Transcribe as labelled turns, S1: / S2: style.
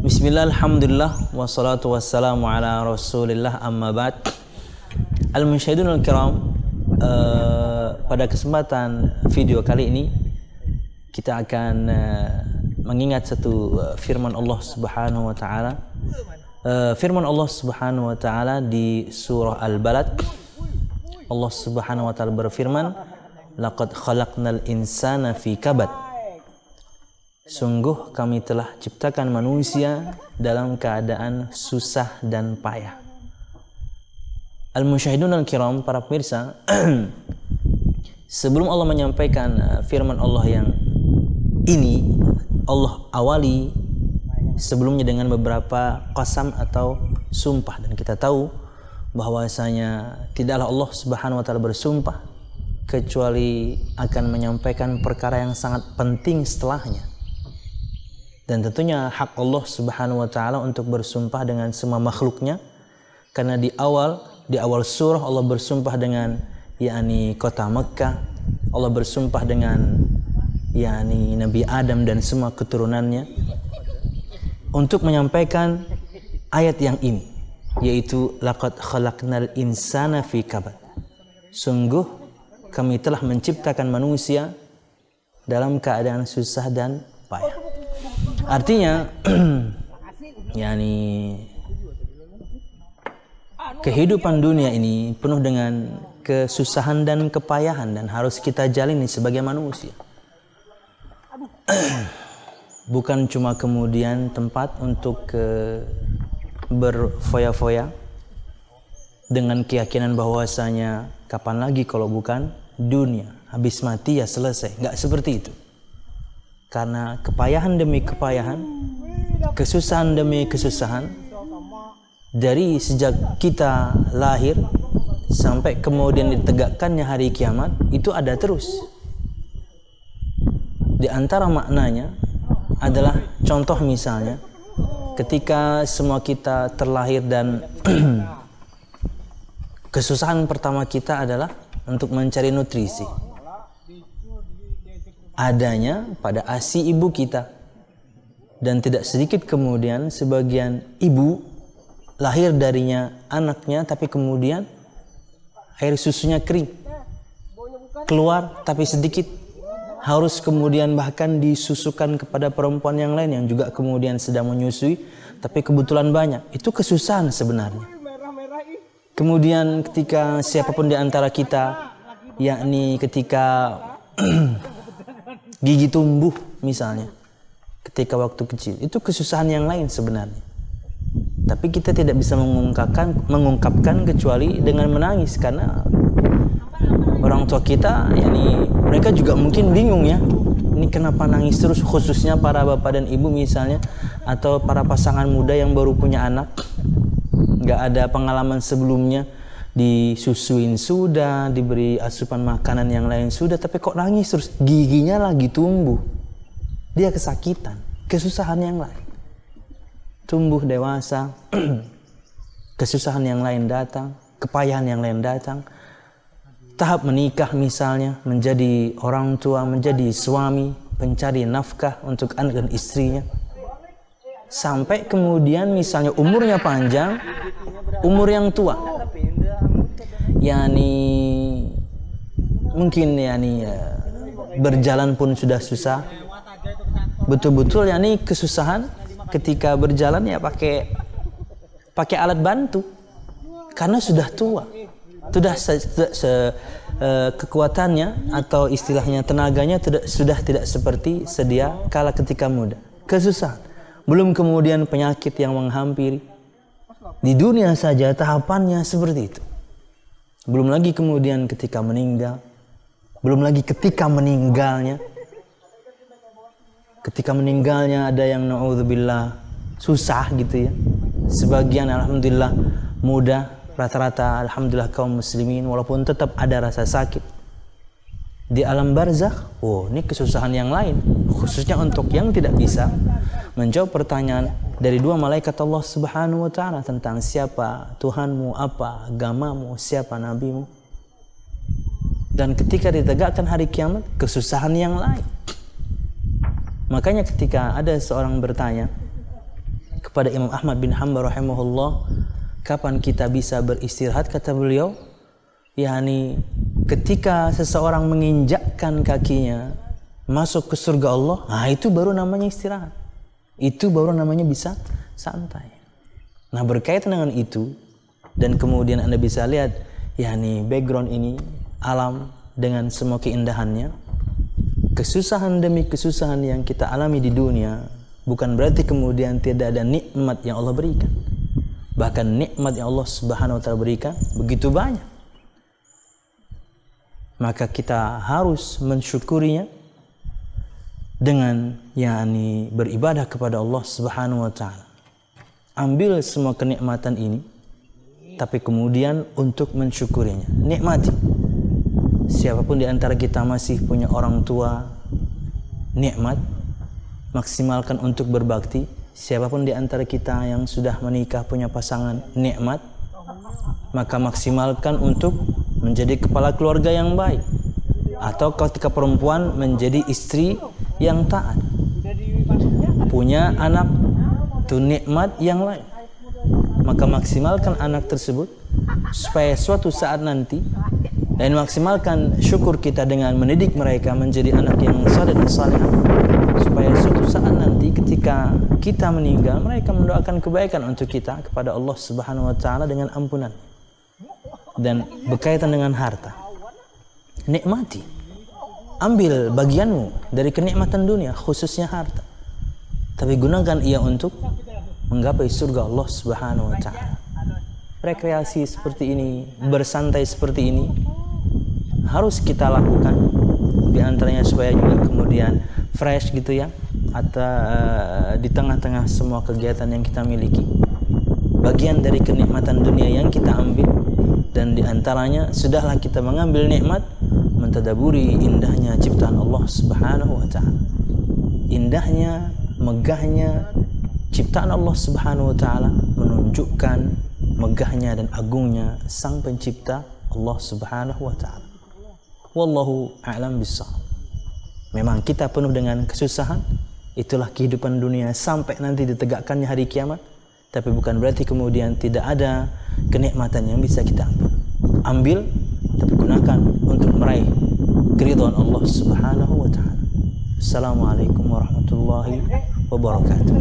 S1: Bismillah, alhamdulillah, wassalatu wassalamu ala rasulillah, amma ba'd. Al-musyahidun al-kiram, pada kesempatan video kali ini kita akan mengingat satu firman Allah Subhanahu wa taala. Firman Allah Subhanahu wa taala di surah Al-Balad. Allah Subhanahu wa taala berfirman, "Laqad khalaqnal insana fi kabad." Sungguh kami telah ciptakan manusia dalam keadaan susah dan payah. Al-musyahidun al-kiram, para pemirsa, sebelum Allah menyampaikan firman Allah yang ini, Allah awali sebelumnya dengan beberapa qasam atau sumpah, dan kita tahu bahwasanya tidaklah Allah Subhanahu wa taala bersumpah kecuali akan menyampaikan perkara yang sangat penting setelahnya. Dan tentunya hak Allah Subhanahu wa taala untuk bersumpah dengan semua makhluknya, karena di awal surah Allah bersumpah dengan yakni kota Mekah, Allah bersumpah dengan yakni Nabi Adam dan semua keturunannya untuk menyampaikan ayat yang ini, yaitu laqad khalaqnal insana fi kabad. Sungguh kami telah menciptakan manusia dalam keadaan susah dan payah. Artinya yakni kehidupan dunia ini penuh dengan kesusahan dan kepayahan, dan harus kita jalani sebagai manusia. Bukan cuma kemudian tempat untuk berfoya-foya dengan keyakinan bahwasanya kapan lagi kalau bukan dunia, habis mati ya selesai. Enggak seperti itu. Karena kepayahan demi kepayahan, kesusahan demi kesusahan, dari sejak kita lahir sampai kemudian ditegakkannya hari kiamat, itu ada terus. Di antara maknanya adalah contoh misalnya ketika semua kita terlahir dan kesusahan pertama kita adalah untuk mencari nutrisi. Adanya pada ASI ibu kita, dan tidak sedikit kemudian sebagian ibu lahir darinya anaknya, tapi kemudian air susunya kering, keluar tapi sedikit, harus kemudian bahkan disusukan kepada perempuan yang lain yang juga kemudian sedang menyusui, tapi kebetulan banyak. Itu kesusahan sebenarnya. Kemudian ketika siapapun di antara kita, yakni ketika gigi tumbuh misalnya, ketika waktu kecil, itu kesusahan yang lain sebenarnya. Tapi kita tidak bisa mengungkapkan kecuali dengan menangis, karena orang tua kita, yakni mereka juga mungkin bingung ya, ini kenapa nangis terus, khususnya para bapak dan ibu misalnya, atau para pasangan muda yang baru punya anak, nggak ada pengalaman sebelumnya, disusuin sudah, diberi asupan makanan yang lain sudah, tapi kok nangis terus, giginya lagi tumbuh, dia kesakitan, kesusahan yang lain, tumbuh dewasa, kesusahan yang lain datang, kepayahan yang lain datang, tahap menikah misalnya, menjadi orang tua, menjadi suami, pencari nafkah untuk anak dan istrinya, sampai kemudian misalnya umurnya panjang, umur yang tua, yakni mungkin yakni berjalan pun sudah susah, betul-betul yakni kesusahan ketika berjalan ya pakai alat bantu, karena sudah tua, sudah kekuatannya atau istilahnya tenaganya sudah tidak seperti sedia kala ketika muda. Kesusahan, belum kemudian penyakit yang menghampiri. Di dunia saja tahapannya seperti itu. Belum lagi kemudian ketika meninggal, belum lagi ketika meninggalnya. Ketika meninggalnya ada yang na'udzubillah susah gitu ya. Sebagian alhamdulillah mudah, rata-rata alhamdulillah kaum muslimin, walaupun tetap ada rasa sakit. Di alam barzakh, ini kesusahan yang lain, khususnya untuk yang tidak bisa menjawab pertanyaan dari dua malaikat Allah Subhanahu wa taala tentang siapa Tuhanmu, apa agamamu, siapa nabimu. Dan ketika ditegakkan hari kiamat, kesusahan yang lain. Makanya ketika ada seorang bertanya kepada Imam Ahmad bin Hanbal rahimahullah, kapan kita bisa beristirahat, kata beliau, yakni ketika seseorang menginjakkan kakinya masuk ke surga Allah, nah itu baru namanya istirahat. Itu baru namanya bisa santai. Nah, berkaitan dengan itu, dan kemudian Anda bisa lihat yakni background ini, alam dengan semua keindahannya, kesusahan demi kesusahan yang kita alami di dunia bukan berarti kemudian tidak ada nikmat yang Allah berikan. Bahkan nikmat yang Allah Subhanahu wa taala berikan begitu banyak. Maka kita harus mensyukurinya dengan yakni beribadah kepada Allah Subhanahu wa taala. Ambil semua kenikmatan ini, tapi kemudian untuk mensyukurinya, nikmati. Siapapun di antara kita masih punya orang tua, nikmat, maksimalkan untuk berbakti. Siapapun di antara kita yang sudah menikah punya pasangan, nikmat, maka maksimalkan untuk menjadi kepala keluarga yang baik. Atau ketika perempuan menjadi istri yang taat, punya anak, itu nikmat yang lain. Maka maksimalkan anak tersebut supaya suatu saat nanti, dan maksimalkan syukur kita dengan mendidik mereka menjadi anak yang saleh dan salihah, supaya suatu saat nanti ketika kita meninggal, mereka mendoakan kebaikan untuk kita kepada Allah Subhanahu wa taala dengan ampunan. Dan berkaitan dengan harta, nikmati, ambil bagianmu dari kenikmatan dunia, khususnya harta, tapi gunakan ia untuk menggapai surga Allah Subhanahu wa taala. Rekreasi seperti ini, bersantai seperti ini harus kita lakukan, di antaranya supaya juga kemudian fresh gitu ya, atau di tengah-tengah semua kegiatan yang kita miliki, bagian dari kenikmatan dunia yang kita ambil. Dan di antaranya sudahlah kita mengambil nikmat, mentadaburi indahnya ciptaan Allah Subhanahu wa taala. Indahnya, megahnya ciptaan Allah Subhanahu wa taala menunjukkan megahnya dan agungnya Sang Pencipta Allah Subhanahu wa taala. Wallahu a'lam bissawab. Memang kita penuh dengan kesusahan, itulah kehidupan dunia sampai nanti ditegakkannya hari kiamat, tapi bukan berarti kemudian tidak ada kenikmatan yang bisa kita ambil. Ambil, tapi gunakan untuk meraih keridhaan Allah Subhanahu wa taala. Assalamualaikum warahmatullahi wabarakatuh.